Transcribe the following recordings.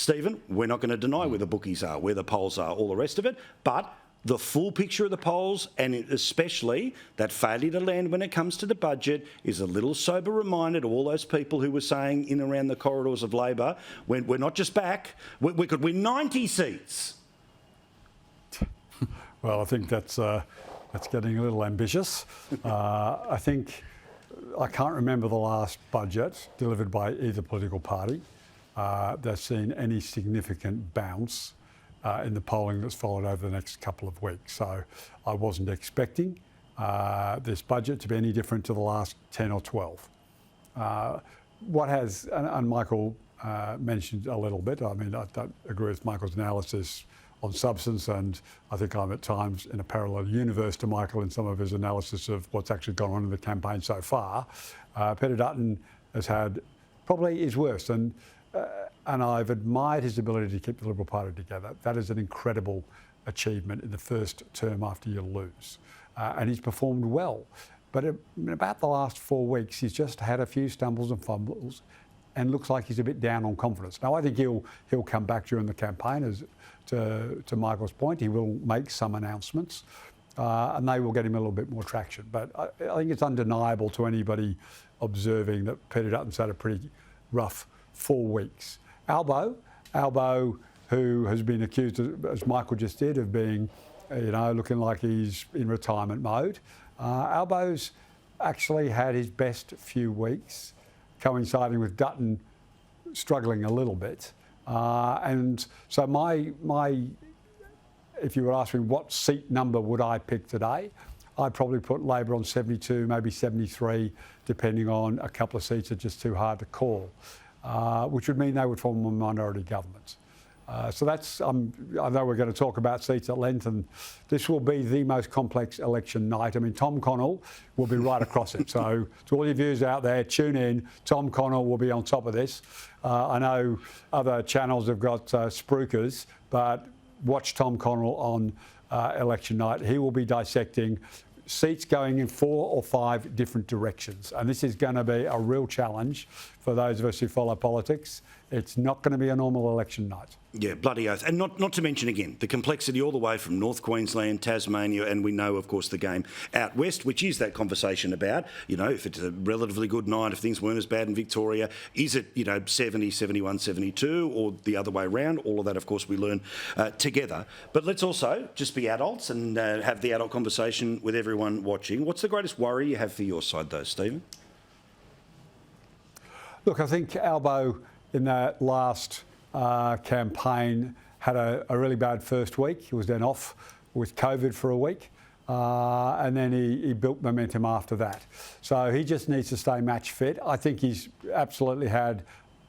Stephen, we're not going to deny where the bookies are, where the polls are, all the rest of it, but the full picture of the polls, and especially that failure to land when it comes to the budget, is a little sober reminder to all those people who were saying in around the corridors of Labor, we're not just back, we could win 90 seats. Well, I think that's getting a little ambitious. I think I can't remember the last budget delivered by either political party that's seen any significant bounce in the polling that's followed over the next couple of weeks. So I wasn't expecting this budget to be any different to the last 10 or 12. What has, and Michael mentioned a little bit, I mean, I don't agree with Michael's analysis on substance, and I think I'm at times in a parallel universe to Michael in some of his analysis of what's actually gone on in the campaign so far. Peter Dutton has had probably his worst, and I've admired his ability to keep the Liberal Party together. That is an incredible achievement in the first term after you lose. And he's performed well. But in about the last 4 weeks, he's just had a few stumbles and fumbles and looks like he's a bit down on confidence. Now, I think he'll come back during the campaign, as to Michael's point. He will make some announcements and they will get him a little bit more traction. But I think it's undeniable to anybody observing that Peter Dutton's had a pretty rough 4 weeks. Albo, who has been accused, as Michael just did, of being, looking like he's in retirement mode. Albo's actually had his best few weeks, coinciding with Dutton struggling a little bit. And so if you were asking me what seat number would I pick today, I'd probably put Labor on 72, maybe 73, depending on a couple of seats are just too hard to call, which would mean they would form a minority government. So that's, I know we're going to talk about seats at length, and this will be the most complex election night. I mean, Tom Connell will be right across it. So to all your viewers out there, tune in. Tom Connell will be on top of this. I know other channels have got spruikers, but watch Tom Connell on election night. He will be dissecting seats going in 4 or 5 different directions. And this is going to be a real challenge for those of us who follow politics. It's not going to be a normal election night. Yeah, bloody oath. And not to mention, again, the complexity all the way from North Queensland, Tasmania, and we know, of course, the game out west, which is that conversation about, if it's a relatively good night, if things weren't as bad in Victoria, is it, 70, 71, 72, or the other way around? All of that, of course, we learn together. But let's also just be adults and have the adult conversation with everyone watching. What's the greatest worry you have for your side, though, Stephen? Look, I think Albo in that last campaign had a really bad first week. He was then off with COVID for a week, and then he built momentum after that. So he just needs to stay match fit. I think he's absolutely had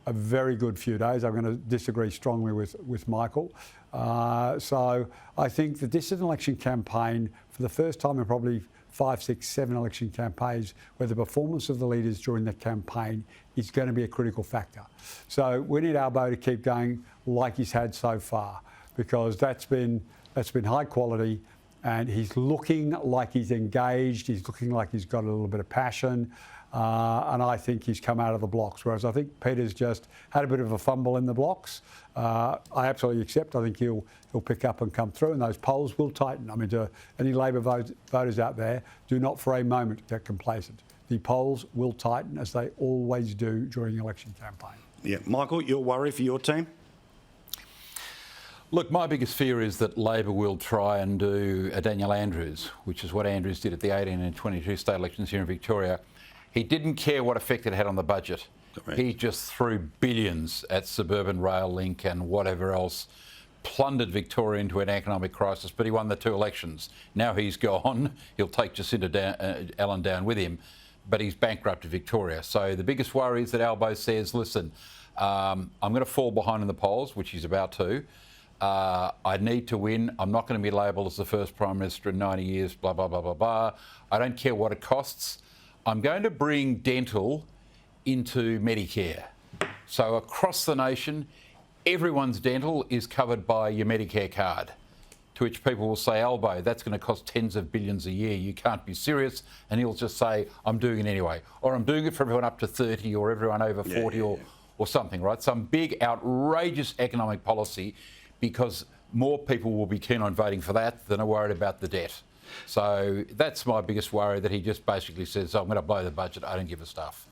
a very good few days. I'm going to disagree strongly with Michael. So I think that this is an election campaign for the first time in probably 5, 6, 7 election campaigns where the performance of the leaders during the campaign is going to be a critical factor. So we need Albo to keep going like he's had so far, because that's been high quality, and he's looking like he's engaged. He's looking like he's got a little bit of passion, and I think he's come out of the blocks. Whereas I think Peter's just had a bit of a fumble in the blocks. I absolutely accept. I think he'll pick up and come through, and those polls will tighten. I mean, to any Labor voters out there, do not for a moment get complacent. The polls will tighten, as they always do during the election campaign. Yeah, Michael, your worry for your team? Look, my biggest fear is that Labor will try and do a Daniel Andrews, which is what Andrews did at the 18 and 22 state elections here in Victoria. He didn't care what effect it had on the budget. Correct. He just threw billions at suburban rail link and whatever else, plundered Victoria into an economic crisis, but he won the 2 elections. Now he's gone. He'll take Jacinda Allen down with him, but he's bankrupted Victoria. So the biggest worry is that Albo says, listen, I'm going to fall behind in the polls, which he's about to. I need to win. I'm not going to be labelled as the first Prime Minister in 90 years, blah, blah, blah, blah, blah. I don't care what it costs. I'm going to bring dental into Medicare. So across the nation, everyone's dental is covered by your Medicare card, to which people will say, Albo, that's going to cost tens of billions a year. You can't be serious. And he'll just say, I'm doing it anyway. Or I'm doing it for everyone up to 30 or everyone over 40 or or something, right? Some big, outrageous economic policy, because more people will be keen on voting for that than are worried about the debt. So that's my biggest worry, that he just basically says, I'm going to blow the budget, I don't give a stuff.